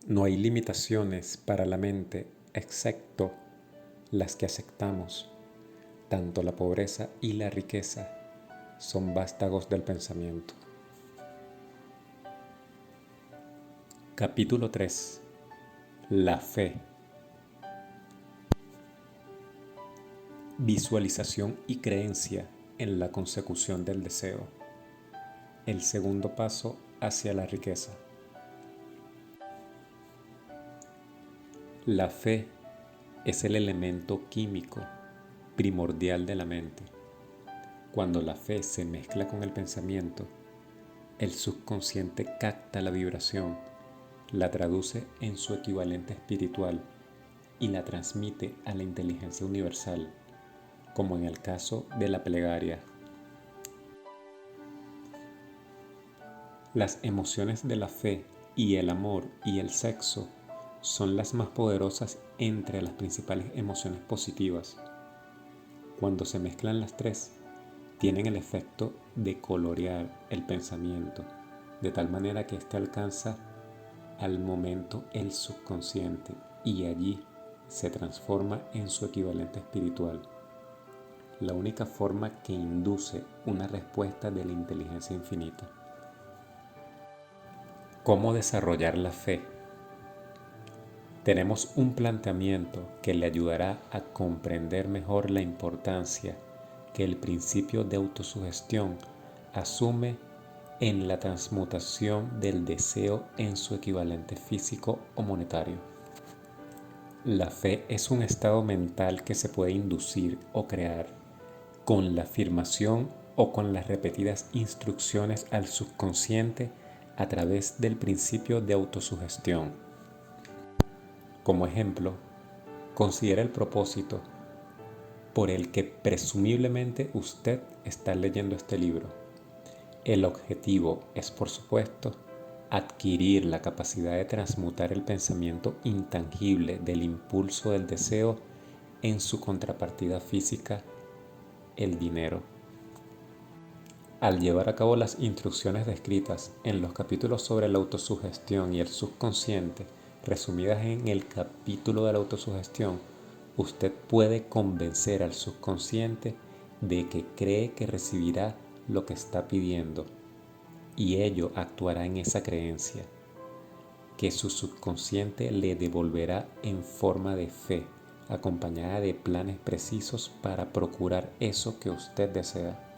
No hay limitaciones para la mente excepto las que aceptamos. Tanto la pobreza y la riqueza son vástagos del pensamiento. Capítulo 3. La fe. Visualización y creencia en la consecución del deseo. El segundo paso hacia la riqueza. La fe es el elemento químico primordial de la mente. Cuando la fe se mezcla con el pensamiento, el subconsciente capta la vibración, la traduce en su equivalente espiritual y la transmite a la inteligencia universal, como en el caso de la plegaria. Las emociones de la fe y el amor y el sexo son las más poderosas entre las principales emociones positivas. Cuando se mezclan las tres, tienen el efecto de colorear el pensamiento, de tal manera que éste alcanza al momento el subconsciente y allí se transforma en su equivalente espiritual, la única forma que induce una respuesta de la inteligencia infinita. ¿Cómo desarrollar la fe? Tenemos un planteamiento que le ayudará a comprender mejor la importancia que el principio de autosugestión asume en la transmutación del deseo en su equivalente físico o monetario. La fe es un estado mental que se puede inducir o crear con la afirmación o con las repetidas instrucciones al subconsciente a través del principio de autosugestión. Como ejemplo, considera el propósito por el que presumiblemente usted está leyendo este libro. El objetivo es, por supuesto, adquirir la capacidad de transmutar el pensamiento intangible del impulso del deseo en su contrapartida física, el dinero. Al llevar a cabo las instrucciones descritas en los capítulos sobre la autosugestión y el subconsciente, resumidas en el capítulo de la autosugestión, usted puede convencer al subconsciente de que cree que recibirá lo que está pidiendo y ello actuará en esa creencia, que su subconsciente le devolverá en forma de fe, acompañada de planes precisos para procurar eso que usted desea.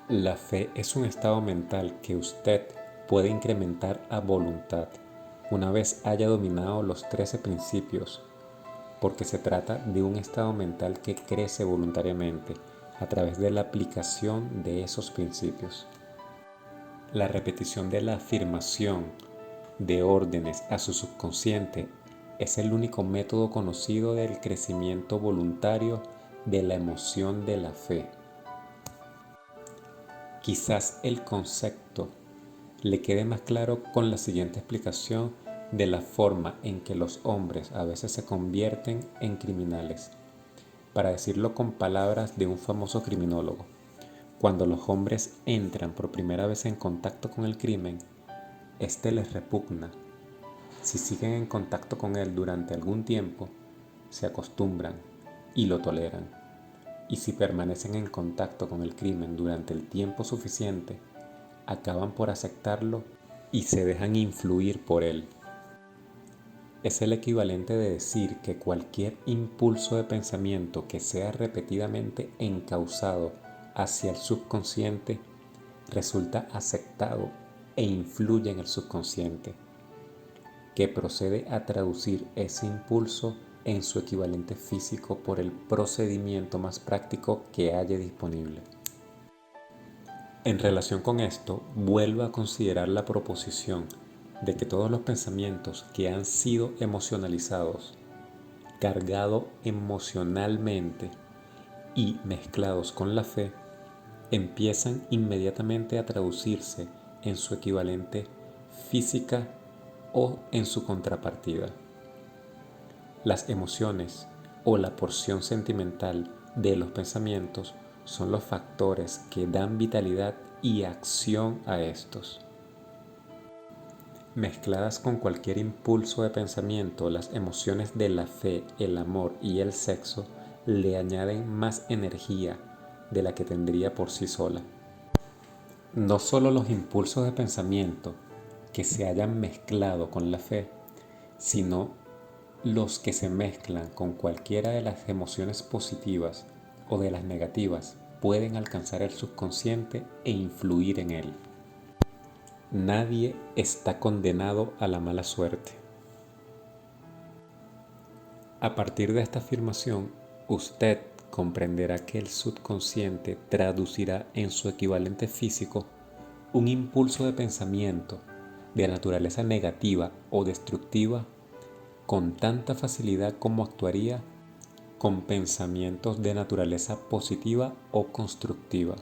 La fe es un estado mental que usted puede incrementar a voluntad una vez haya dominado los 13 principios, porque se trata de un estado mental que crece voluntariamente a través de la aplicación de esos principios. La repetición de la afirmación de órdenes a su subconsciente es el único método conocido del crecimiento voluntario de la emoción de la fe. Quizás el concepto le quede más claro con la siguiente explicación de la forma en que los hombres a veces se convierten en criminales. Para decirlo con palabras de un famoso criminólogo, cuando los hombres entran por primera vez en contacto con el crimen, este les repugna. Si siguen en contacto con él durante algún tiempo, se acostumbran y lo toleran. Y si permanecen en contacto con el crimen durante el tiempo suficiente, acaban por aceptarlo y se dejan influir por él. Es el equivalente de decir que cualquier impulso de pensamiento que sea repetidamente encauzado hacia el subconsciente resulta aceptado e influye en el subconsciente, que procede a traducir ese impulso en su equivalente físico por el procedimiento más práctico que haya disponible. En relación con esto, vuelvo a considerar la proposición de que todos los pensamientos que han sido emocionalizados, cargados emocionalmente y mezclados con la fe, empiezan inmediatamente a traducirse en su equivalente física o en su contrapartida. Las emociones o la porción sentimental de los pensamientos son los factores que dan vitalidad y acción a estos. Mezcladas con cualquier impulso de pensamiento, las emociones de la fe, el amor y el sexo le añaden más energía de la que tendría por sí sola. No solo los impulsos de pensamiento que se hayan mezclado con la fe, sino los que se mezclan con cualquiera de las emociones positivas o de las negativas pueden alcanzar el subconsciente e influir en él. Nadie está condenado a la mala suerte. A partir de esta afirmación, usted comprenderá que el subconsciente traducirá en su equivalente físico un impulso de pensamiento de naturaleza negativa o destructiva con tanta facilidad como actuaría con pensamientos de naturaleza positiva o constructiva.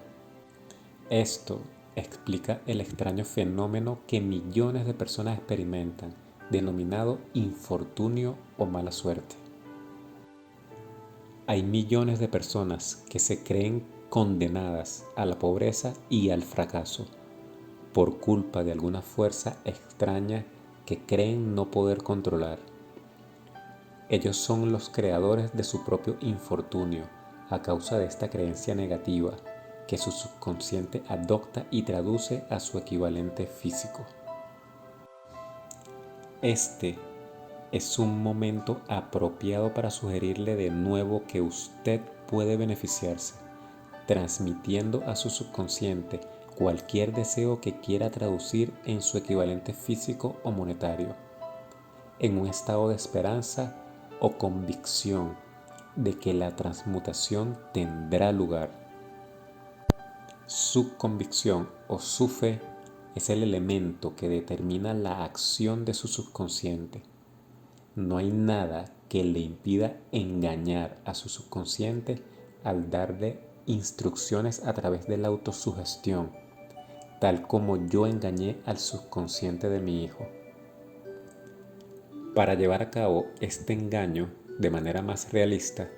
Esto explica el extraño fenómeno que millones de personas experimentan, denominado infortunio o mala suerte. Hay millones de personas que se creen condenadas a la pobreza y al fracaso por culpa de alguna fuerza extraña que creen no poder controlar. Ellos son los creadores de su propio infortunio a causa de esta creencia negativa que su subconsciente adopta y traduce a su equivalente físico. Este es un momento apropiado para sugerirle de nuevo que usted puede beneficiarse, transmitiendo a su subconsciente cualquier deseo que quiera traducir en su equivalente físico o monetario, en un estado de esperanza o convicción de que la transmutación tendrá lugar. Su convicción o su fe es el elemento que determina la acción de su subconsciente. No hay nada que le impida engañar a su subconsciente al darle instrucciones a través de la autosugestión, tal como yo engañé al subconsciente de mi hijo. Para llevar a cabo este engaño de manera más realista,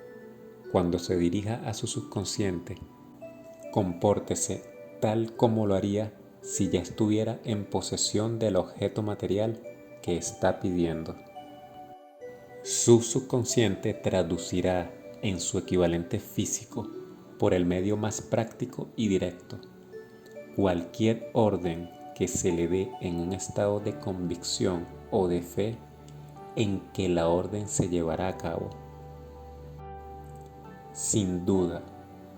cuando se dirija a su subconsciente, compórtese tal como lo haría si ya estuviera en posesión del objeto material que está pidiendo. Su subconsciente traducirá en su equivalente físico, por el medio más práctico y directo, cualquier orden que se le dé en un estado de convicción o de fe en que la orden se llevará a cabo. Sin duda,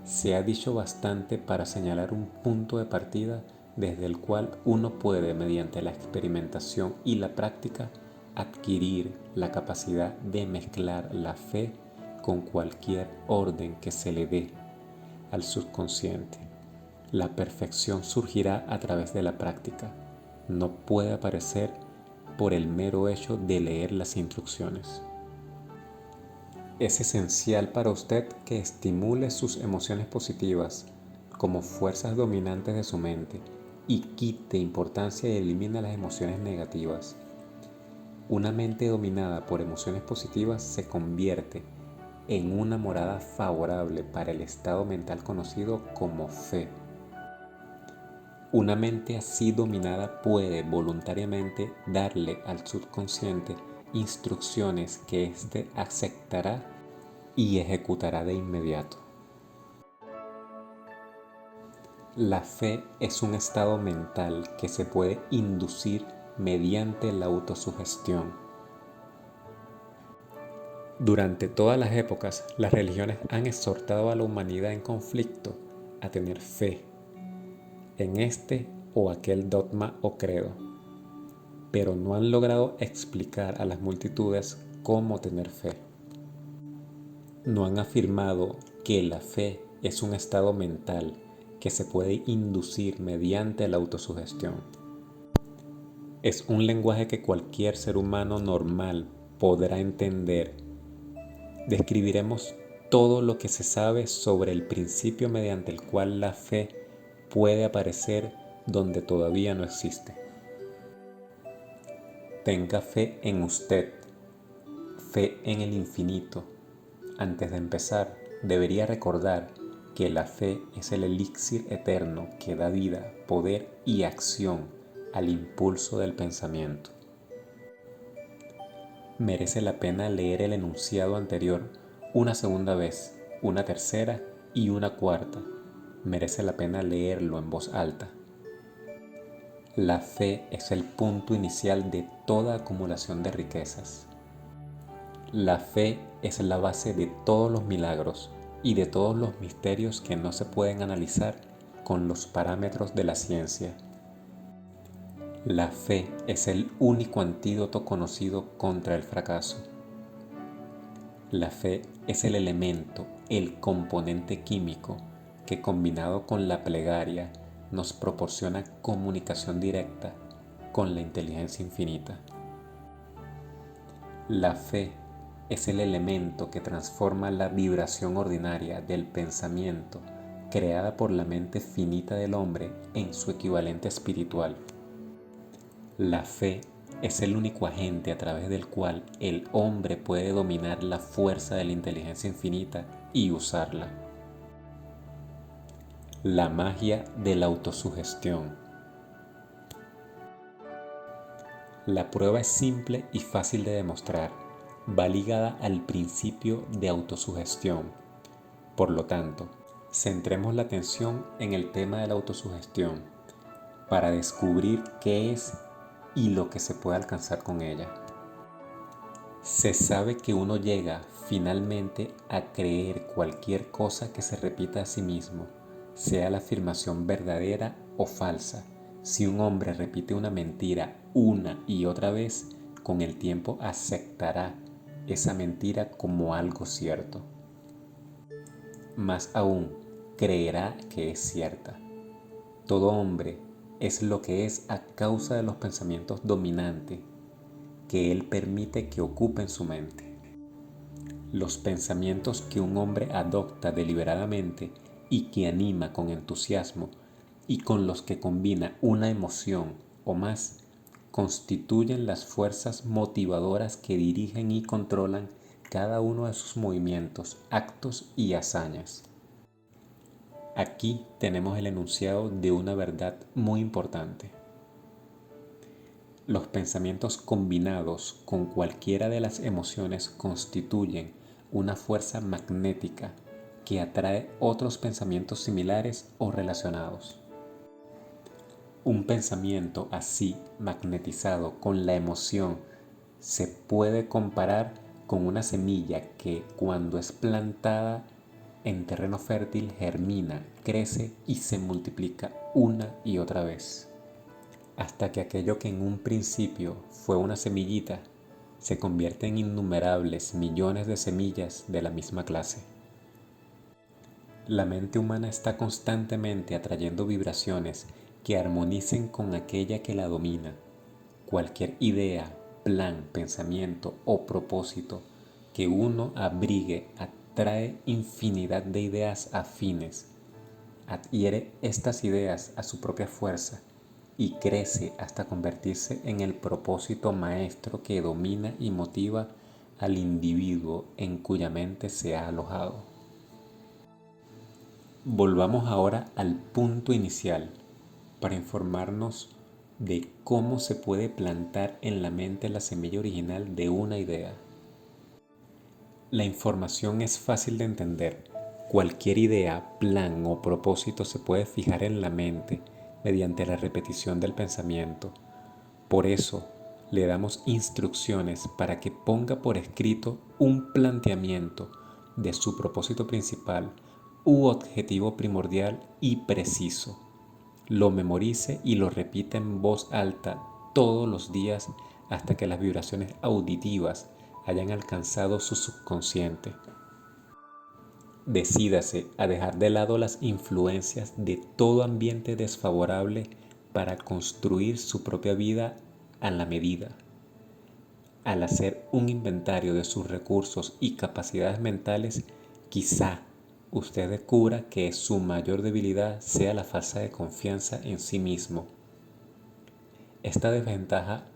se ha dicho bastante para señalar un punto de partida desde el cual uno puede, mediante la experimentación y la práctica, adquirir la capacidad de mezclar la fe con cualquier orden que se le dé al subconsciente. La perfección surgirá a través de la práctica. No puede aparecer por el mero hecho de leer las instrucciones. Es esencial para usted que estimule sus emociones positivas como fuerzas dominantes de su mente y quite importancia y elimine las emociones negativas. Una mente dominada por emociones positivas se convierte en una morada favorable para el estado mental conocido como fe. Una mente así dominada puede voluntariamente darle al subconsciente instrucciones que éste aceptará y ejecutará de inmediato. La fe es un estado mental que se puede inducir mediante la autosugestión. Durante todas las épocas, las religiones han exhortado a la humanidad en conflicto a tener fe en este o aquel dogma o credo, pero no han logrado explicar a las multitudes cómo tener fe. No han afirmado que la fe es un estado mental que se puede inducir mediante la autosugestión. Es un lenguaje que cualquier ser humano normal podrá entender. Describiremos todo lo que se sabe sobre el principio mediante el cual la fe puede aparecer donde todavía no existe. Tenga fe en usted, fe en el infinito. Antes de empezar, debería recordar que la fe es el elixir eterno que da vida, poder y acción al impulso del pensamiento. Merece la pena leer el enunciado anterior una segunda vez, una tercera y una cuarta. Merece la pena leerlo en voz alta. La fe es el punto inicial de toda acumulación de riquezas. La fe es la base de todos los milagros y de todos los misterios que no se pueden analizar con los parámetros de la ciencia. La fe es el único antídoto conocido contra el fracaso. La fe es el elemento, el componente químico que combinado con la plegaria nos proporciona comunicación directa con la inteligencia infinita. La fe es el elemento que transforma la vibración ordinaria del pensamiento creada por la mente finita del hombre en su equivalente espiritual. La fe es el único agente a través del cual el hombre puede dominar la fuerza de la inteligencia infinita y usarla. La magia de la autosugestión. La prueba es simple y fácil de demostrar. Va ligada al principio de autosugestión. Por lo tanto, centremos la atención en el tema de la autosugestión para descubrir qué es y lo que se puede alcanzar con ella. Se sabe que uno llega finalmente a creer cualquier cosa que se repita a sí mismo, sea la afirmación verdadera o falsa. Si un hombre repite una mentira una y otra vez, con el tiempo aceptará esa mentira como algo cierto. Más aún, creerá que es cierta. Todo hombre es lo que es a causa de los pensamientos dominantes que él permite que ocupen su mente. Los pensamientos que un hombre adopta deliberadamente y que anima con entusiasmo y con los que combina una emoción o más, constituyen las fuerzas motivadoras que dirigen y controlan cada uno de sus movimientos, actos y hazañas. Aquí tenemos el enunciado de una verdad muy importante. Los pensamientos combinados con cualquiera de las emociones constituyen una fuerza magnética que atrae otros pensamientos similares o relacionados. Un pensamiento así magnetizado con la emoción se puede comparar con una semilla que cuando es plantada en terreno fértil germina, crece y se multiplica una y otra vez, hasta que aquello que en un principio fue una semillita se convierte en innumerables millones de semillas de la misma clase. La mente humana está constantemente atrayendo vibraciones que armonicen con aquella que la domina. Cualquier idea, plan, pensamiento o propósito que uno abrigue atrae infinidad de ideas afines, adhiere estas ideas a su propia fuerza y crece hasta convertirse en el propósito maestro que domina y motiva al individuo en cuya mente se ha alojado. Volvamos ahora al punto inicial para informarnos de cómo se puede plantar en la mente la semilla original de una idea. La información es fácil de entender. Cualquier idea, plan o propósito se puede fijar en la mente mediante la repetición del pensamiento. Por eso, le damos instrucciones para que ponga por escrito un planteamiento de su propósito principal u objetivo primordial y preciso. Lo memorice y lo repita en voz alta todos los días hasta que las vibraciones auditivas hayan alcanzado su subconsciente. Decídase a dejar de lado las influencias de todo ambiente desfavorable para construir su propia vida a la medida. Al hacer un inventario de sus recursos y capacidades mentales, quizá usted descubra que su mayor debilidad sea la falta de confianza en sí mismo. Esta desventaja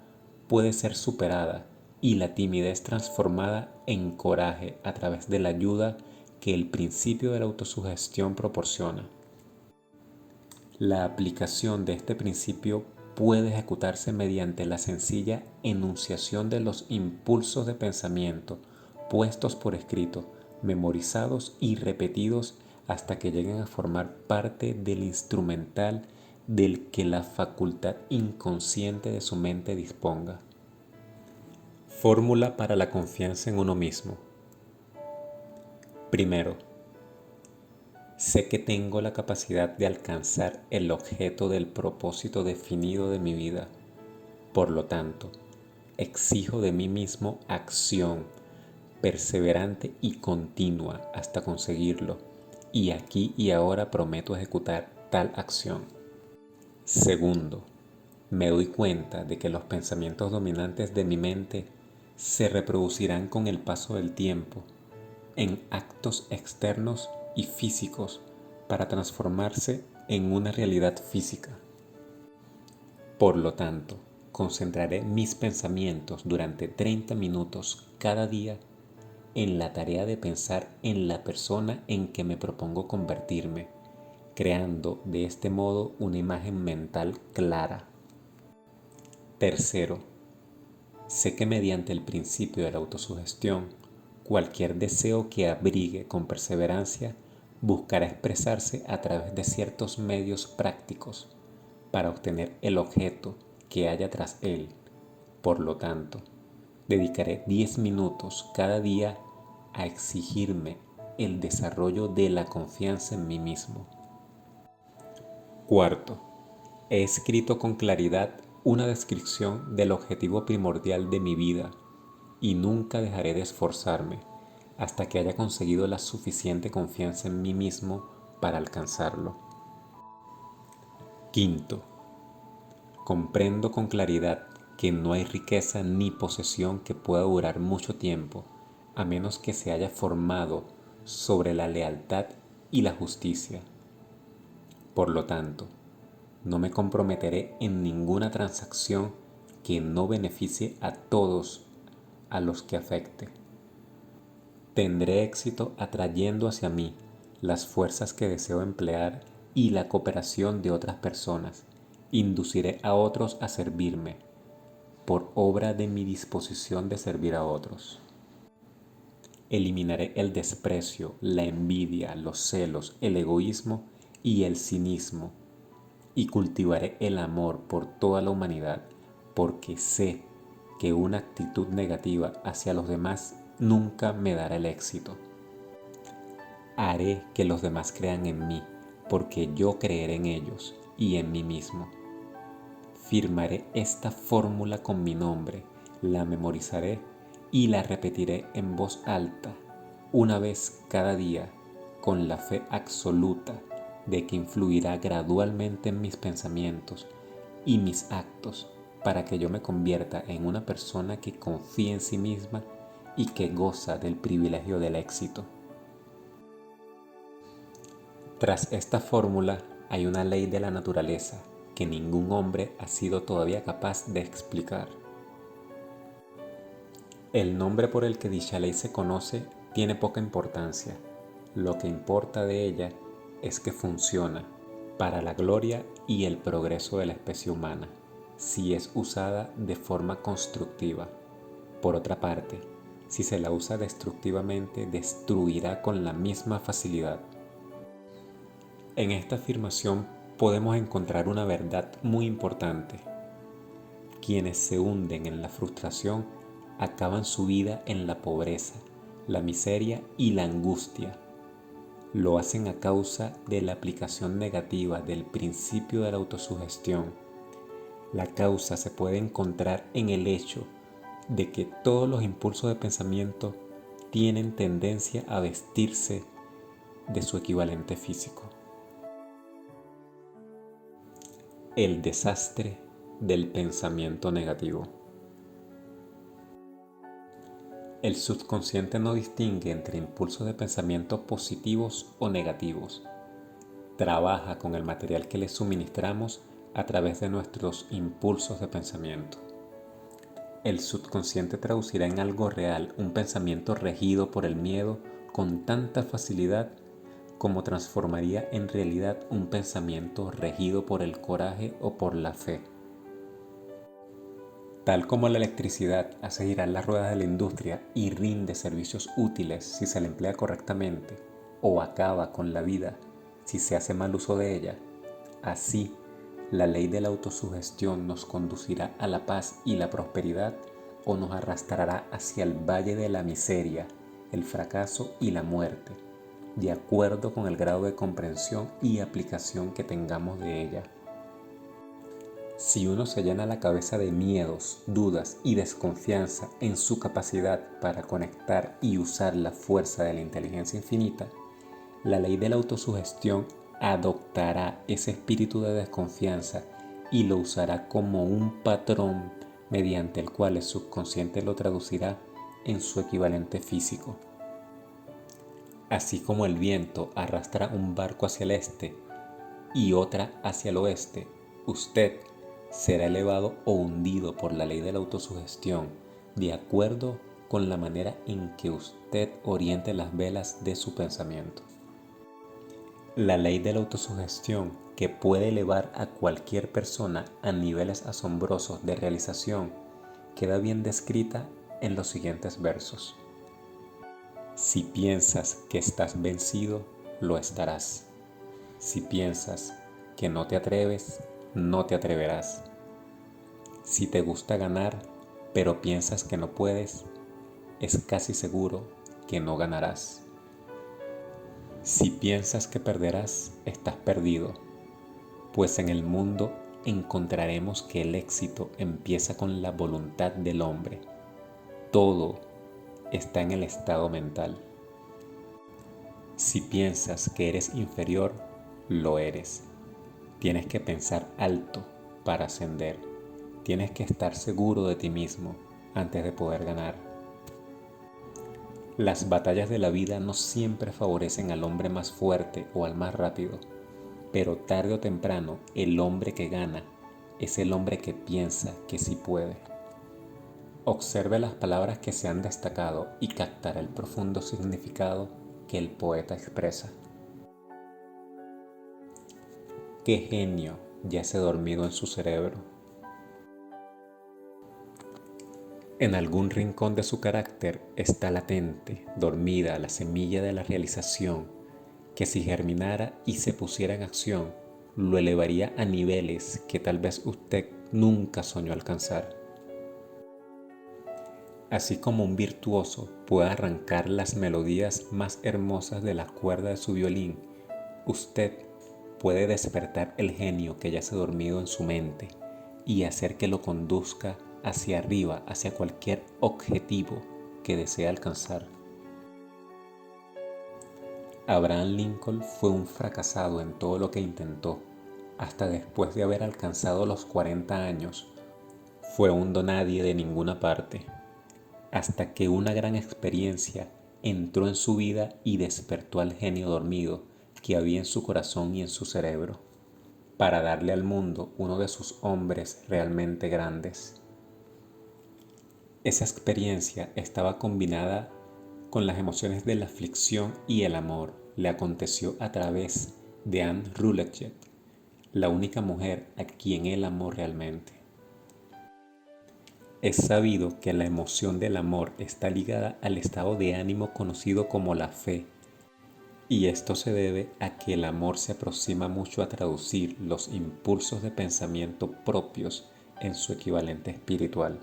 puede ser superada y la timidez transformada en coraje a través de la ayuda que el principio de la autosugestión proporciona. La aplicación de este principio puede ejecutarse mediante la sencilla enunciación de los impulsos de pensamiento puestos por escrito, memorizados y repetidos hasta que lleguen a formar parte del instrumental del que la facultad inconsciente de su mente disponga. Fórmula para la confianza en uno mismo. Primero, sé que tengo la capacidad de alcanzar el objeto del propósito definido de mi vida. Por lo tanto, exijo de mí mismo acción perseverante y continua hasta conseguirlo, y aquí y ahora prometo ejecutar tal acción. Segundo, me doy cuenta de que los pensamientos dominantes de mi mente se reproducirán con el paso del tiempo en actos externos y físicos para transformarse en una realidad física. Por lo tanto, concentraré mis pensamientos durante 30 minutos cada día en la tarea de pensar en la persona en que me propongo convertirme, creando de este modo una imagen mental clara. Tercero, sé que mediante el principio de la autosugestión, cualquier deseo que abrigue con perseverancia buscará expresarse a través de ciertos medios prácticos para obtener el objeto que haya tras él. Por lo tanto, dedicaré 10 minutos cada día a exigirme el desarrollo de la confianza en mí mismo. Cuarto, he escrito con claridad una descripción del objetivo primordial de mi vida y nunca dejaré de esforzarme hasta que haya conseguido la suficiente confianza en mí mismo para alcanzarlo. Quinto, comprendo con claridad que no hay riqueza ni posesión que pueda durar mucho tiempo a menos que se haya formado sobre la lealtad y la justicia. Por lo tanto, no me comprometeré en ninguna transacción que no beneficie a todos a los que afecte. Tendré éxito atrayendo hacia mí las fuerzas que deseo emplear y la cooperación de otras personas. Induciré a otros a servirme por obra de mi disposición de servir a otros. Eliminaré el desprecio, la envidia, los celos, el egoísmo y el cinismo, y cultivaré el amor por toda la humanidad, porque sé que una actitud negativa hacia los demás nunca me dará el éxito. Haré que los demás crean en mí, porque yo creeré en ellos y en mí mismo. Firmaré esta fórmula con mi nombre, la memorizaré y la repetiré en voz alta, una vez cada día, con la fe absoluta de que influirá gradualmente en mis pensamientos y mis actos para que yo me convierta en una persona que confía en sí misma y que goza del privilegio del éxito. Tras esta fórmula hay una ley de la naturaleza que ningún hombre ha sido todavía capaz de explicar. El nombre por el que dicha ley se conoce tiene poca importancia. Lo que importa de ella es que funciona para la gloria y el progreso de la especie humana, si es usada de forma constructiva. Por otra parte, si se la usa destructivamente, destruirá con la misma facilidad. En esta afirmación podemos encontrar una verdad muy importante. Quienes se hunden en la frustración acaban su vida en la pobreza, la miseria y la angustia. Lo hacen a causa de la aplicación negativa del principio de la autosugestión. La causa se puede encontrar en el hecho de que todos los impulsos de pensamiento tienen tendencia a vestirse de su equivalente físico. El desastre del pensamiento negativo. El subconsciente no distingue entre impulsos de pensamiento positivos o negativos. Trabaja con el material que le suministramos a través de nuestros impulsos de pensamiento. El subconsciente traducirá en algo real un pensamiento regido por el miedo con tanta facilidad como transformaría en realidad un pensamiento regido por el coraje o por la fe. Tal como la electricidad hace girar las ruedas de la industria y rinde servicios útiles si se la emplea correctamente, o acaba con la vida si se hace mal uso de ella, así la ley de la autosugestión nos conducirá a la paz y la prosperidad o nos arrastrará hacia el valle de la miseria, el fracaso y la muerte, de acuerdo con el grado de comprensión y aplicación que tengamos de ella. Si uno se llena la cabeza de miedos, dudas y desconfianza en su capacidad para conectar y usar la fuerza de la inteligencia infinita, la ley de la autosugestión adoptará ese espíritu de desconfianza y lo usará como un patrón mediante el cual el subconsciente lo traducirá en su equivalente físico. Así como el viento arrastra un barco hacia el este y otra hacia el oeste, usted será elevado o hundido por la ley de la autosugestión, de acuerdo con la manera en que usted oriente las velas de su pensamiento. La ley de la autosugestión, que puede elevar a cualquier persona a niveles asombrosos de realización, queda bien descrita en los siguientes versos. Si piensas que estás vencido, lo estarás. Si piensas que no te atreves, no te atreverás. Si te gusta ganar, pero piensas que no puedes, es casi seguro que no ganarás. Si piensas que perderás, estás perdido, pues en el mundo encontraremos que el éxito empieza con la voluntad del hombre. Todo está en el estado mental. Si piensas que eres inferior, lo eres. Tienes que pensar alto para ascender. Tienes que estar seguro de ti mismo antes de poder ganar. Las batallas de la vida no siempre favorecen al hombre más fuerte o al más rápido, pero tarde o temprano el hombre que gana es el hombre que piensa que sí puede. Observe las palabras que se han destacado y captará el profundo significado que el poeta expresa. ¿Qué genio yace dormido en su cerebro? En algún rincón de su carácter está latente, dormida, la semilla de la realización, que si germinara y se pusiera en acción, lo elevaría a niveles que tal vez usted nunca soñó alcanzar. Así como un virtuoso puede arrancar las melodías más hermosas de la cuerda de su violín, usted puede despertar el genio que yace dormido en su mente y hacer que lo conduzca hacia arriba, hacia cualquier objetivo que desee alcanzar. Abraham Lincoln fue un fracasado en todo lo que intentó. Hasta después de haber alcanzado los 40 años, fue un donadie de ninguna parte, hasta que una gran experiencia entró en su vida y despertó al genio dormido que había en su corazón y en su cerebro, para darle al mundo uno de sus hombres realmente grandes. Esa experiencia estaba combinada con las emociones de la aflicción y el amor. Le aconteció a través de Anne Rutledge, la única mujer a quien él amó realmente. Es sabido que la emoción del amor está ligada al estado de ánimo conocido como la fe, y esto se debe a que el amor se aproxima mucho a traducir los impulsos de pensamiento propios en su equivalente espiritual.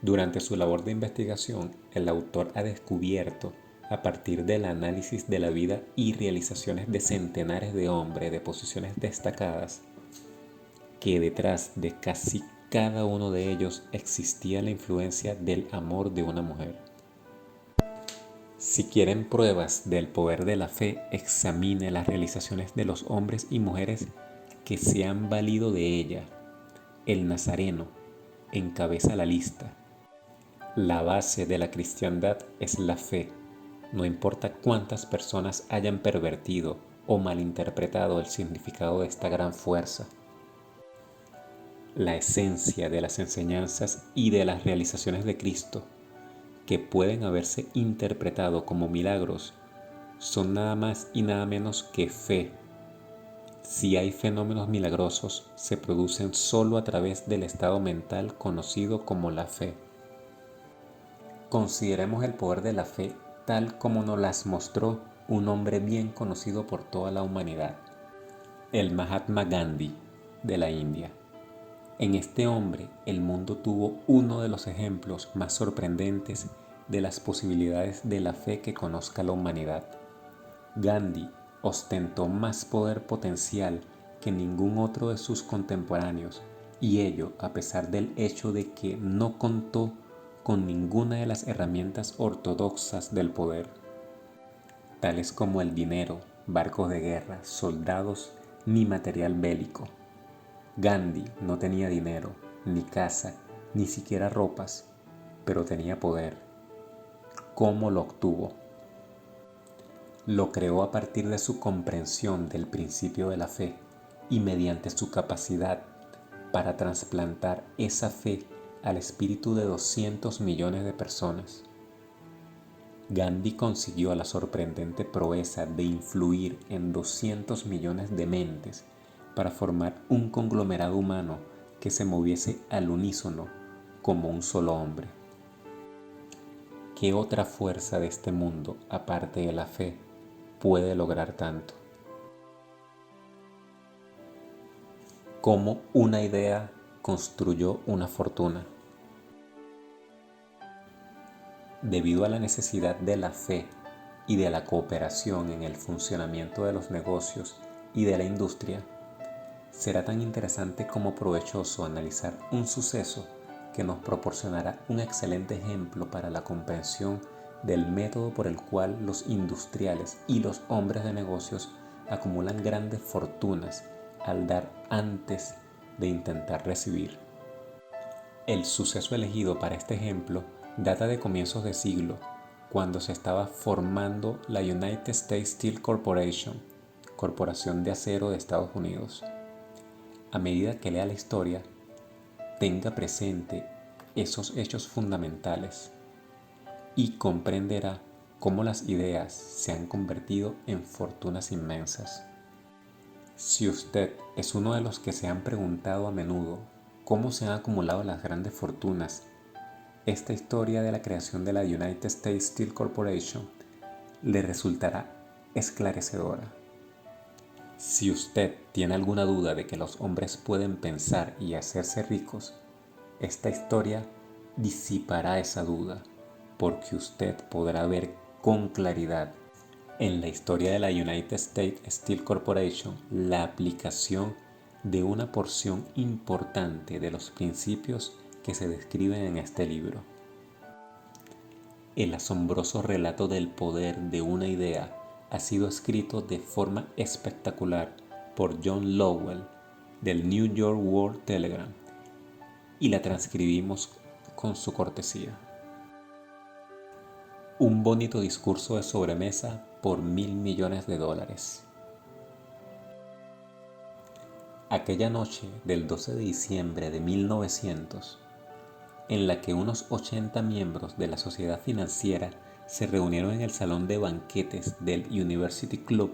Durante su labor de investigación, el autor ha descubierto, a partir del análisis de la vida y realizaciones de centenares de hombres de posiciones destacadas, que detrás de casi cada uno de ellos existía la influencia del amor de una mujer. Si quieren pruebas del poder de la fe, examine las realizaciones de los hombres y mujeres que se han valido de ella. El Nazareno encabeza la lista. La base de la cristiandad es la fe. No importa cuántas personas hayan pervertido o malinterpretado el significado de esta gran fuerza. La esencia de las enseñanzas y de las realizaciones de Cristo, que pueden haberse interpretado como milagros, son nada más y nada menos que fe. Si hay fenómenos milagrosos, se producen solo a través del estado mental conocido como la fe. Consideremos el poder de la fe tal como nos las mostró un hombre bien conocido por toda la humanidad, el Mahatma Gandhi de la India. En este hombre el mundo tuvo uno de los ejemplos más sorprendentes de las posibilidades de la fe que conozca la humanidad. Gandhi ostentó más poder potencial que ningún otro de sus contemporáneos, y ello a pesar del hecho de que no contó con ninguna de las herramientas ortodoxas del poder, tales como el dinero, barcos de guerra, soldados ni material bélico. Gandhi no tenía dinero, ni casa, ni siquiera ropas, pero tenía poder. ¿Cómo lo obtuvo? Lo creó a partir de su comprensión del principio de la fe y mediante su capacidad para trasplantar esa fe al espíritu de 200 millones de personas. Gandhi consiguió la sorprendente proeza de influir en 200 millones de mentes para formar un conglomerado humano que se moviese al unísono como un solo hombre. ¿Qué otra fuerza de este mundo, aparte de la fe, puede lograr tanto? ¿Cómo una idea construyó una fortuna? Debido a la necesidad de la fe y de la cooperación en el funcionamiento de los negocios y de la industria, será tan interesante como provechoso analizar un suceso que nos proporcionará un excelente ejemplo para la comprensión del método por el cual los industriales y los hombres de negocios acumulan grandes fortunas al dar antes de intentar recibir. El suceso elegido para este ejemplo data de comienzos de siglo, cuando se estaba formando la United States Steel Corporation, Corporación de Acero de Estados Unidos. A medida que lea la historia, tenga presente esos hechos fundamentales y comprenderá cómo las ideas se han convertido en fortunas inmensas. Si usted es uno de los que se han preguntado a menudo cómo se han acumulado las grandes fortunas, esta historia de la creación de la United States Steel Corporation le resultará esclarecedora. Si usted tiene alguna duda de que los hombres pueden pensar y hacerse ricos, esta historia disipará esa duda, porque usted podrá ver con claridad en la historia de la United States Steel Corporation la aplicación de una porción importante de los principios que se describen en este libro. El asombroso relato del poder de una idea ha sido escrito de forma espectacular por John Lowell del New York World Telegram y la transcribimos con su cortesía. Un bonito discurso de sobremesa por $1.000 millones. Aquella noche del 12 de diciembre de 1900, en la que unos 80 miembros de la sociedad financiera se reunieron en el salón de banquetes del University Club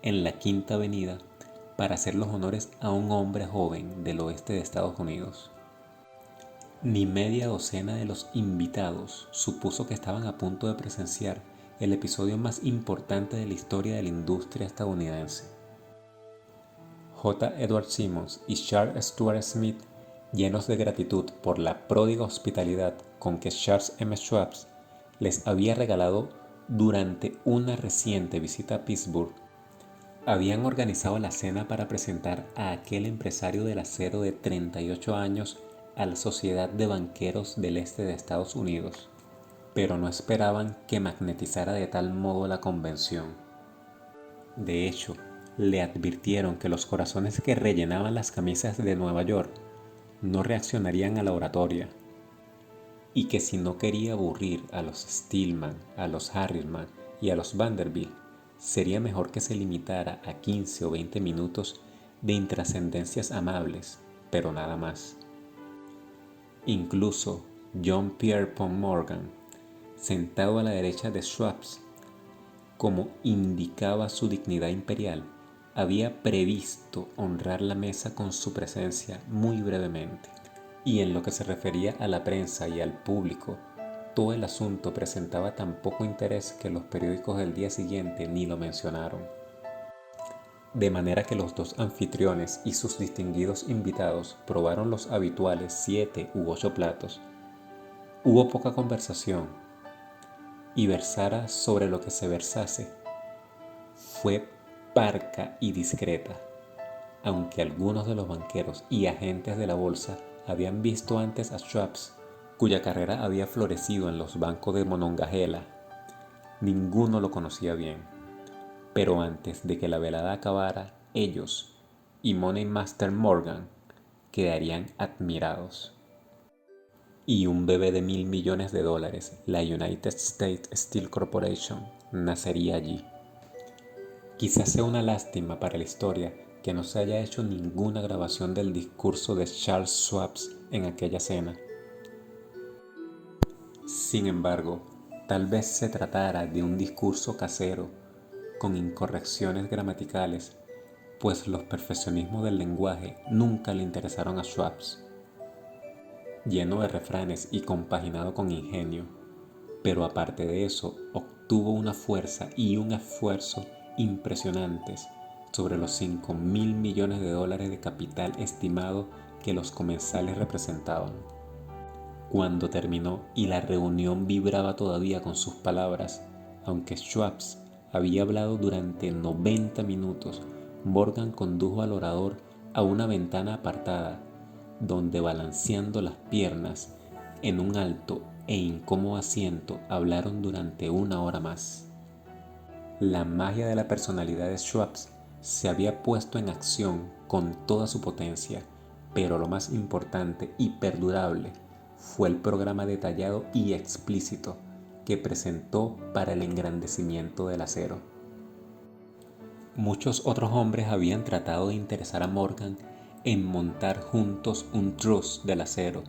en la Quinta Avenida para hacer los honores a un hombre joven del oeste de Estados Unidos. Ni media docena de los invitados supuso que estaban a punto de presenciar el episodio más importante de la historia de la industria estadounidense. J. Edward Simmons y Charles Stuart Smith, llenos de gratitud por la pródiga hospitalidad con que Charles M. Schwab les había regalado durante una reciente visita a Pittsburgh, habían organizado la cena para presentar a aquel empresario del acero de 38 años a la Sociedad de Banqueros del Este de Estados Unidos, pero no esperaban que magnetizara de tal modo la convención. De hecho, le advirtieron que los corazones que rellenaban las camisas de Nueva York no reaccionarían a la oratoria, y que si no quería aburrir a los Stillman, a los Harriman y a los Vanderbilt, sería mejor que se limitara a 15 o 20 minutos de intrascendencias amables, pero nada más. Incluso John Pierpont Morgan, sentado a la derecha de Schwab, como indicaba su dignidad imperial, había previsto honrar la mesa con su presencia muy brevemente. Y en lo que se refería a la prensa y al público, todo el asunto presentaba tan poco interés que los periódicos del día siguiente ni lo mencionaron. De manera que los dos anfitriones y sus distinguidos invitados probaron los habituales 7 u 8 platos. Hubo poca conversación, y versara sobre lo que se versase, fue parca y discreta, aunque algunos de los banqueros y agentes de la bolsa habían visto antes a Schweppes, cuya carrera había florecido en los bancos de Monongahela. Ninguno lo conocía bien, pero antes de que la velada acabara, ellos y Money Master Morgan quedarían admirados. Y un bebé de $1.000 millones, la United States Steel Corporation, nacería allí. Quizás sea una lástima para la historia que no se haya hecho ninguna grabación del discurso de Charles Schwab en aquella cena. Sin embargo, tal vez se tratara de un discurso casero, con incorrecciones gramaticales, pues los perfeccionismos del lenguaje nunca le interesaron a Schwab. Lleno de refranes y compaginado con ingenio, pero aparte de eso, obtuvo una fuerza y un esfuerzo impresionantes sobre los $5.000 millones de capital estimado que los comensales representaban. Cuando terminó y la reunión vibraba todavía con sus palabras, aunque Schwab había hablado durante 90 minutos, Morgan condujo al orador a una ventana apartada, donde balanceando las piernas en un alto e incómodo asiento hablaron durante 1 hora más. La magia de la personalidad de Schwab se había puesto en acción con toda su potencia, pero lo más importante y perdurable fue el programa detallado y explícito que presentó para el engrandecimiento del acero. Muchos otros hombres habían tratado de interesar a Morgan en montar juntos un trust del acero,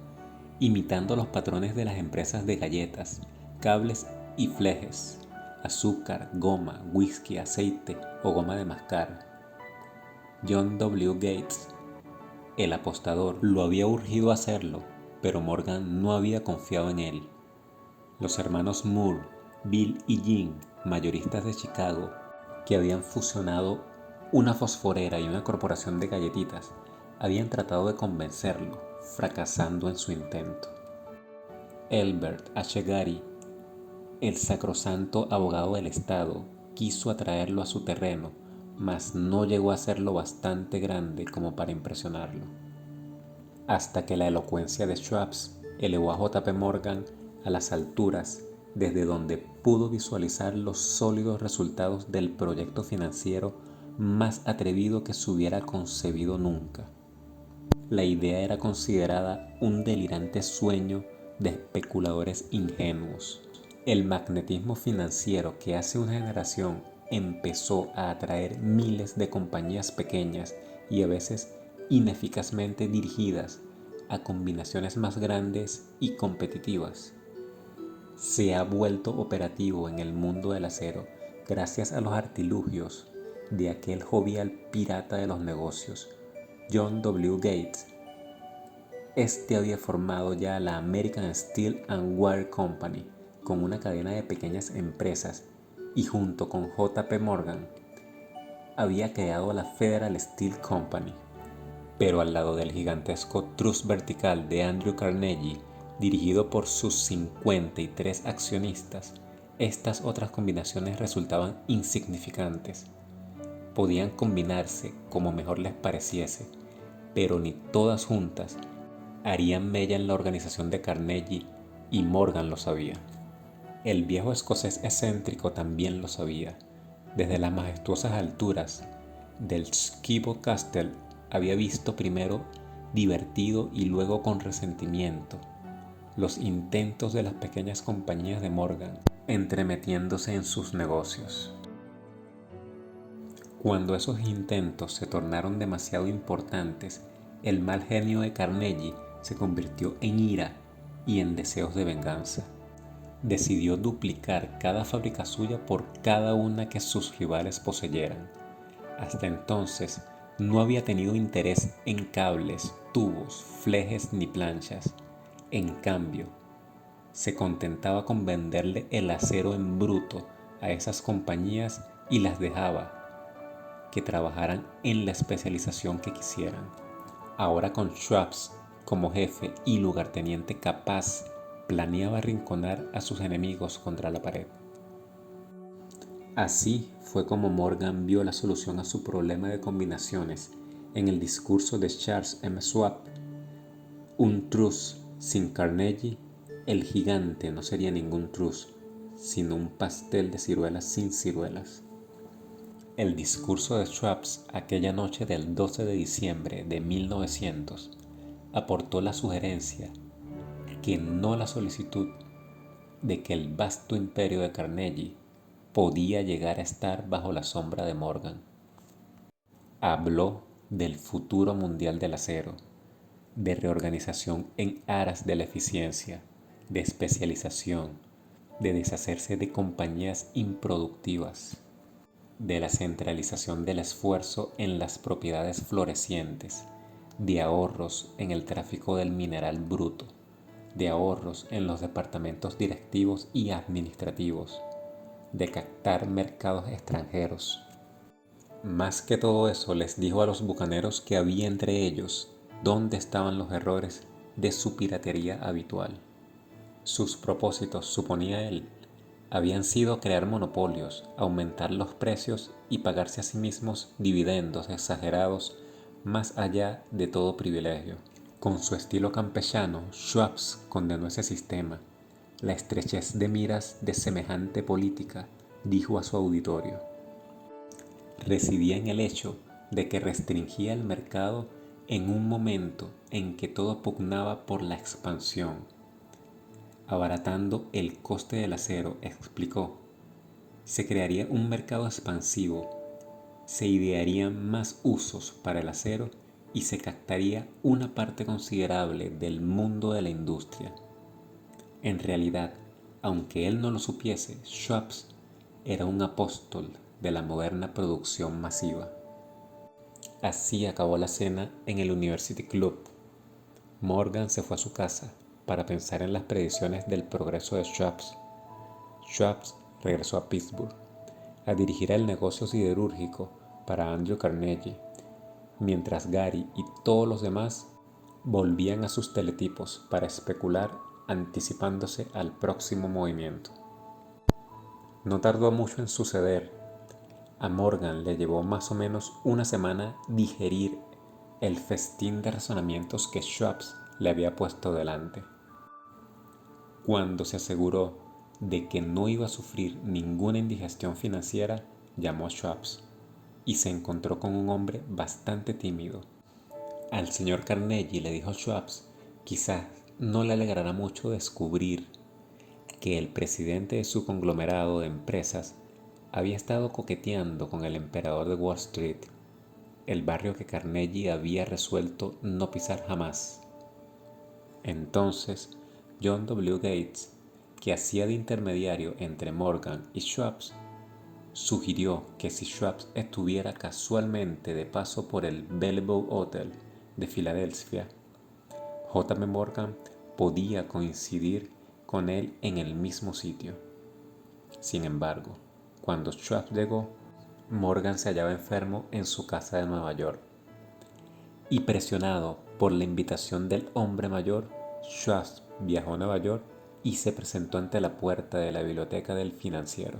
imitando los patrones de las empresas de galletas, cables y flejes, azúcar, goma, whisky, aceite o goma de mascar. John W. Gates, el apostador, lo había urgido a hacerlo, pero Morgan no había confiado en él. Los hermanos Moore, Bill y Jean, mayoristas de Chicago, que habían fusionado una fosforera y una corporación de galletitas, habían tratado de convencerlo, fracasando en su intento. Elbert H. Gary, el sacrosanto abogado del Estado, quiso atraerlo a su terreno, mas no llegó a ser lo bastante grande como para impresionarlo. Hasta que la elocuencia de Schwab elevó a J. P. Morgan a las alturas desde donde pudo visualizar los sólidos resultados del proyecto financiero más atrevido que se hubiera concebido nunca. La idea era considerada un delirante sueño de especuladores ingenuos. El magnetismo financiero que hace una generación empezó a atraer miles de compañías pequeñas y a veces ineficazmente dirigidas a combinaciones más grandes y competitivas. Se ha vuelto operativo en el mundo del acero gracias a los artilugios de aquel jovial pirata de los negocios, John W. Gates. Este había formado ya la American Steel and Wire Company con una cadena de pequeñas empresas y junto con J. P. Morgan había creado la Federal Steel Company. Pero al lado del gigantesco trust vertical de Andrew Carnegie, dirigido por sus 53 accionistas, estas otras combinaciones resultaban insignificantes. Podían combinarse como mejor les pareciese, pero ni todas juntas harían mella en la organización de Carnegie, y Morgan lo sabía. El viejo escocés excéntrico también lo sabía. Desde las majestuosas alturas del Skibo Castle había visto primero divertido y luego con resentimiento los intentos de las pequeñas compañías de Morgan entremetiéndose en sus negocios. Cuando esos intentos se tornaron demasiado importantes, el mal genio de Carnegie se convirtió en ira y en deseos de venganza. Decidió duplicar cada fábrica suya por cada una que sus rivales poseyeran. Hasta entonces no había tenido interés en cables, tubos, flejes ni planchas. En cambio, se contentaba con venderle el acero en bruto a esas compañías y las dejaba que trabajaran en la especialización que quisieran. Ahora con Schwartz como jefe y lugarteniente capaz, planeaba arrinconar a sus enemigos contra la pared. Así fue como Morgan vio la solución a su problema de combinaciones en el discurso de Charles M. Schwab. Un trust sin Carnegie, el gigante no sería ningún trust, sino un pastel de ciruelas sin ciruelas. El discurso de Schwab aquella noche del 12 de diciembre de 1900 aportó la sugerencia, que no la solicitud, de que el vasto imperio de Carnegie podía llegar a estar bajo la sombra de Morgan. Habló del futuro mundial del acero, de reorganización en aras de la eficiencia, de especialización, de deshacerse de compañías improductivas, de la centralización del esfuerzo en las propiedades florecientes, de ahorros en el tráfico del mineral bruto, de ahorros en los departamentos directivos y administrativos, de captar mercados extranjeros. Más que todo eso, les dijo a los bucaneros que había entre ellos dónde estaban los errores de su piratería habitual. Sus propósitos, suponía él, habían sido crear monopolios, aumentar los precios y pagarse a sí mismos dividendos exagerados más allá de todo privilegio. Con su estilo campechano, Schwab condenó ese sistema. La estrechez de miras de semejante política, dijo a su auditorio, residía en el hecho de que restringía el mercado en un momento en que todo pugnaba por la expansión. Abaratando el coste del acero, explicó, se crearía un mercado expansivo, se idearían más usos para el acero y se captaría una parte considerable del mundo de la industria. En realidad, aunque él no lo supiese, Schwab era un apóstol de la moderna producción masiva. Así acabó la cena en el University Club. Morgan se fue a su casa para pensar en las predicciones del progreso de Schwab. Schwab regresó a Pittsburgh a dirigir el negocio siderúrgico para Andrew Carnegie, mientras Gary y todos los demás volvían a sus teletipos para especular anticipándose al próximo movimiento. No tardó mucho en suceder. A Morgan le llevó más o menos una semana digerir el festín de razonamientos que Schwab le había puesto delante. Cuando se aseguró de que no iba a sufrir ninguna indigestión financiera, llamó a Schwab y se encontró con un hombre bastante tímido. Al señor Carnegie, le dijo Schwab, quizás no le alegrará mucho descubrir que el presidente de su conglomerado de empresas había estado coqueteando con el emperador de Wall Street, el barrio que Carnegie había resuelto no pisar jamás. Entonces, John W. Gates, que hacía de intermediario entre Morgan y Schwab, sugirió que si Schwab estuviera casualmente de paso por el Bellevue Hotel de Filadelfia, J. M. Morgan podía coincidir con él en el mismo sitio. Sin embargo, cuando Schwab llegó, Morgan se hallaba enfermo en su casa de Nueva York. Y presionado por la invitación del hombre mayor, Schwab viajó a Nueva York y se presentó ante la puerta de la biblioteca del financiero.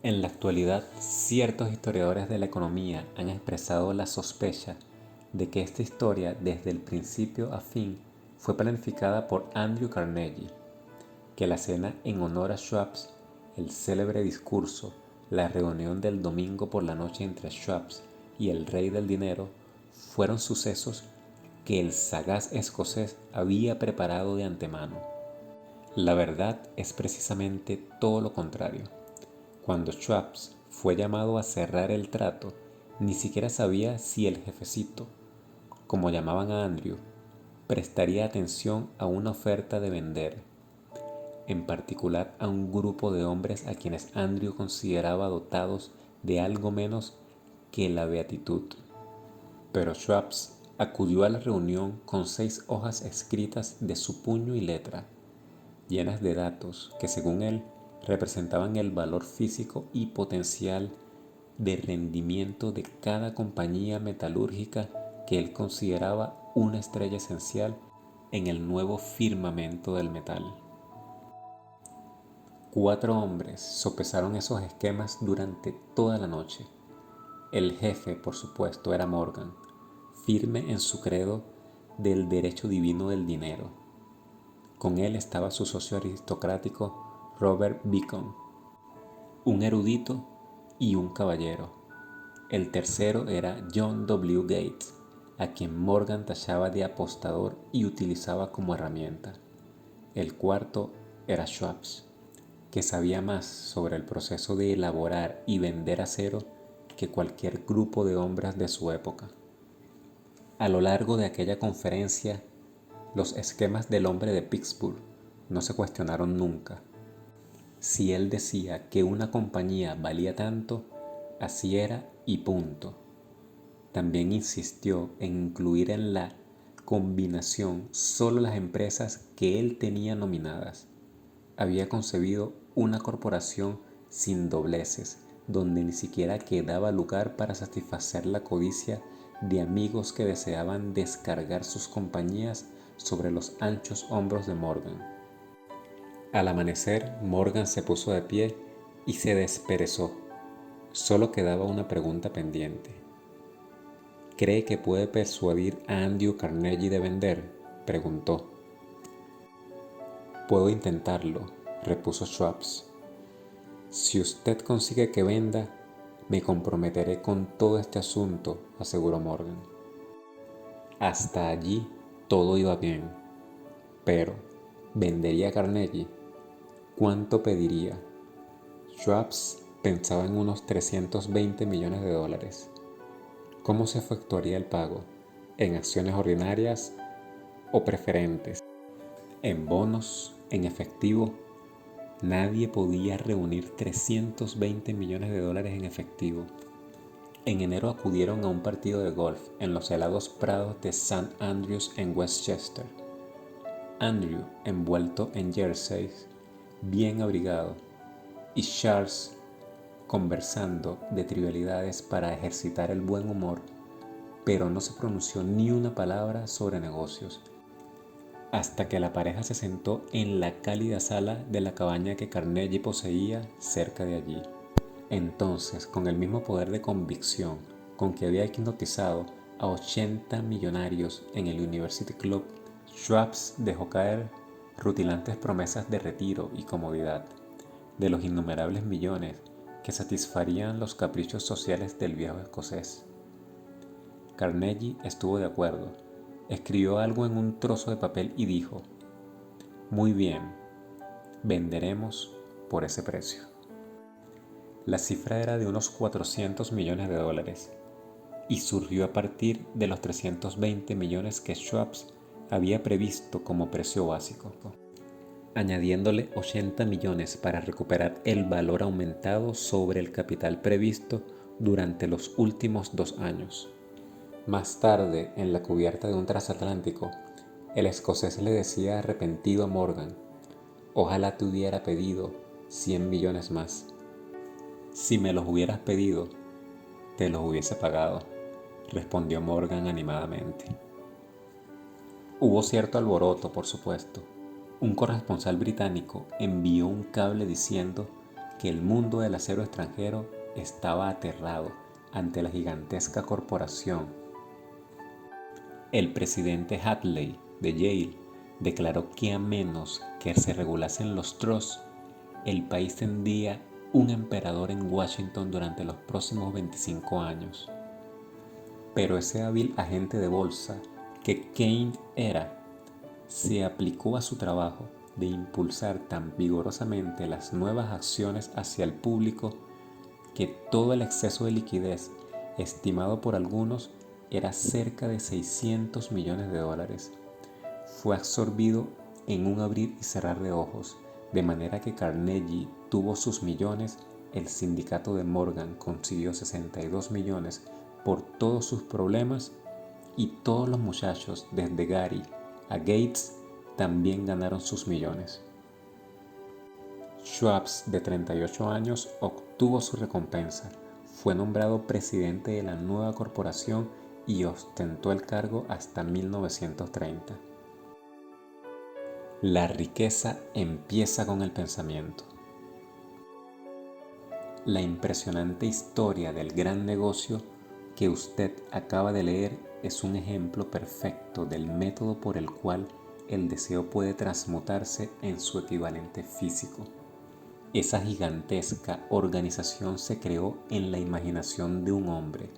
En la actualidad, ciertos historiadores de la economía han expresado la sospecha de que esta historia desde el principio a fin fue planificada por Andrew Carnegie, que la cena en honor a Schwab, el célebre discurso, la reunión del domingo por la noche entre Schwab y el rey del dinero fueron sucesos que el sagaz escocés había preparado de antemano. La verdad es precisamente todo lo contrario. Cuando Schwab fue llamado a cerrar el trato, ni siquiera sabía si el jefecito, como llamaban a Andrew, prestaría atención a una oferta de vender, en particular a un grupo de hombres a quienes Andrew consideraba dotados de algo menos que la beatitud. Pero Schweppes acudió a la reunión con 6 hojas escritas de su puño y letra, llenas de datos que según él representaban el valor físico y potencial de rendimiento de cada compañía metalúrgica que él consideraba una estrella esencial en el nuevo firmamento del metal. 4 hombres sopesaron esos esquemas durante toda la noche. El jefe, por supuesto, era Morgan, firme en su credo del derecho divino del dinero. Con él estaba su socio aristocrático Robert Beacon, un erudito y un caballero. El tercero era John W. Gates, a quien Morgan tachaba de apostador y utilizaba como herramienta. El cuarto era Schweppes, que sabía más sobre el proceso de elaborar y vender acero que cualquier grupo de hombres de su época. A lo largo de aquella conferencia, los esquemas del hombre de Pittsburgh no se cuestionaron nunca. Si él decía que una compañía valía tanto, así era y punto. También insistió en incluir en la combinación solo las empresas que él tenía nominadas. Había concebido una corporación sin dobleces, donde ni siquiera quedaba lugar para satisfacer la codicia de amigos que deseaban descargar sus compañías sobre los anchos hombros de Morgan. Al amanecer, Morgan se puso de pie y se desperezó. Solo quedaba una pregunta pendiente. ¿Cree que puede persuadir a Andrew Carnegie de vender?, preguntó. Puedo intentarlo, repuso Schweppes. Si usted consigue que venda, me comprometeré con todo este asunto, aseguró Morgan. Hasta allí todo iba bien. Pero, ¿vendería Carnegie? ¿Cuánto pediría? Schweppes pensaba en unos 320 millones de dólares. ¿Cómo se efectuaría el pago? ¿En acciones ordinarias o preferentes? ¿En bonos? ¿En efectivo? Nadie podía reunir 320 millones de dólares en efectivo. En enero acudieron a un partido de golf en los helados prados de St. Andrews en Westchester. Andrew, envuelto en jerseys, bien abrigado, y Charles conversando de trivialidades para ejercitar el buen humor, pero no se pronunció ni una palabra sobre negocios, hasta que la pareja se sentó en la cálida sala de la cabaña que Carnegie poseía cerca de allí. Entonces, con el mismo poder de convicción con que había hipnotizado a 80 millonarios en el University Club, Schweppes dejó caer rutilantes promesas de retiro y comodidad, de los innumerables millones que satisfarían los caprichos sociales del viejo escocés. Carnegie estuvo de acuerdo, escribió algo en un trozo de papel y dijo: «Muy bien, venderemos por ese precio». La cifra era de unos 400 millones de dólares y surgió a partir de los 320 millones que Schweppes había previsto como precio básico, añadiéndole 80 millones para recuperar el valor aumentado sobre el capital previsto durante los últimos 2 años. Más tarde, en la cubierta de un transatlántico, el escocés le decía arrepentido a Morgan: «Ojalá te hubiera pedido 100 millones más. Si me los hubieras pedido, te los hubiese pagado», respondió Morgan animadamente. Hubo cierto alboroto, por supuesto. Un corresponsal británico envió un cable diciendo que el mundo del acero extranjero estaba aterrado ante la gigantesca corporación. El presidente Hadley de Yale declaró que a menos que se regulasen los trusts, el país tendría un emperador en Washington durante los próximos 25 años. Pero ese hábil agente de bolsa que Keynes era, se aplicó a su trabajo de impulsar tan vigorosamente las nuevas acciones hacia el público que todo el exceso de liquidez, estimado por algunos, era cerca de 600 millones de dólares. Fue absorbido en un abrir y cerrar de ojos, de manera que Carnegie tuvo sus millones el sindicato de Morgan consiguió 62 millones por todos sus problemas y todos los muchachos, desde Gary a Gates, también ganaron sus millones. Schwab, de 38 años, obtuvo su recompensa. Fue nombrado presidente de la nueva corporación y ostentó el cargo hasta 1930. La riqueza empieza con el pensamiento. La impresionante historia del gran negocio que usted acaba de leer es un ejemplo perfecto del método por el cual el deseo puede transmutarse en su equivalente físico. Esa gigantesca organización se creó en la imaginación de un hombre.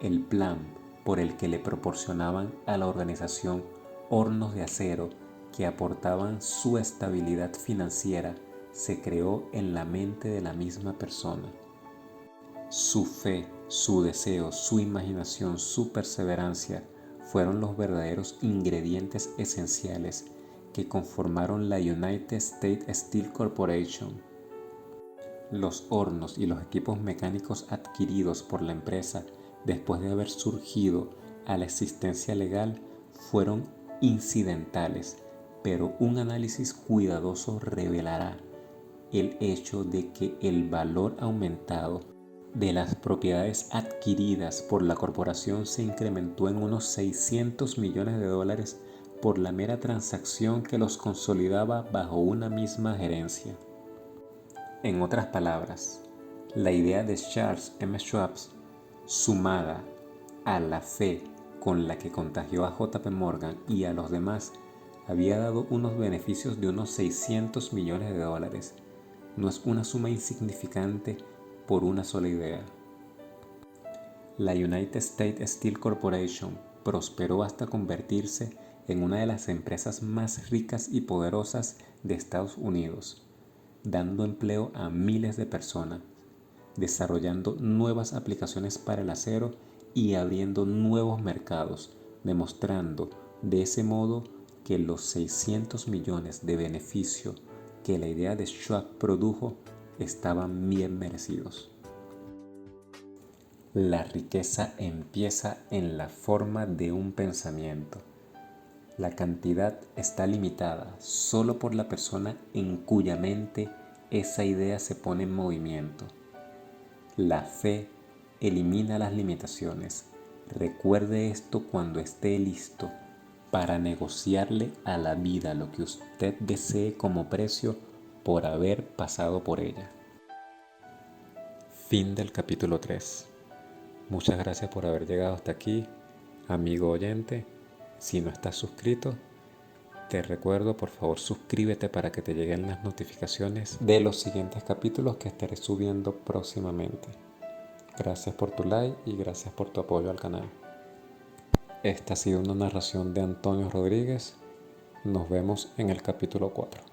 El plan por el que le proporcionaban a la organización hornos de acero que aportaban su estabilidad financiera se creó en la mente de la misma persona. Su fe, su deseo, su imaginación, su perseverancia fueron los verdaderos ingredientes esenciales que conformaron la United States Steel Corporation. Los hornos y los equipos mecánicos adquiridos por la empresa después de haber surgido a la existencia legal fueron incidentales, pero un análisis cuidadoso revelará el hecho de que el valor aumentado de las propiedades adquiridas por la corporación se incrementó en unos 600 millones de dólares por la mera transacción que los consolidaba bajo una misma gerencia. En otras palabras, la idea de Charles M. Schwab, sumada a la fe con la que contagió a J. P. Morgan y a los demás, había dado unos beneficios de unos 600 millones de dólares. No es una suma insignificante por una sola idea. La United States Steel Corporation prosperó hasta convertirse en una de las empresas más ricas y poderosas de Estados Unidos, dando empleo a miles de personas, desarrollando nuevas aplicaciones para el acero y abriendo nuevos mercados, demostrando de ese modo que los 600 millones de beneficio que la idea de Schwab produjo estaban bien merecidos. La riqueza empieza en la forma de un pensamiento. La cantidad está limitada solo por la persona en cuya mente esa idea se pone en movimiento. La fe elimina las limitaciones. Recuerde esto cuando esté listo para negociarle a la vida lo que usted desee como precio por haber pasado por ella. Fin del capítulo 3. Muchas gracias por haber llegado hasta aquí, amigo oyente. Si no estás suscrito, te recuerdo, por favor, suscríbete para que te lleguen las notificaciones de los siguientes capítulos que estaré subiendo próximamente. Gracias por tu like y gracias por tu apoyo al canal. Esta ha sido una narración de Antonio Rodríguez. Nos vemos en el capítulo 4.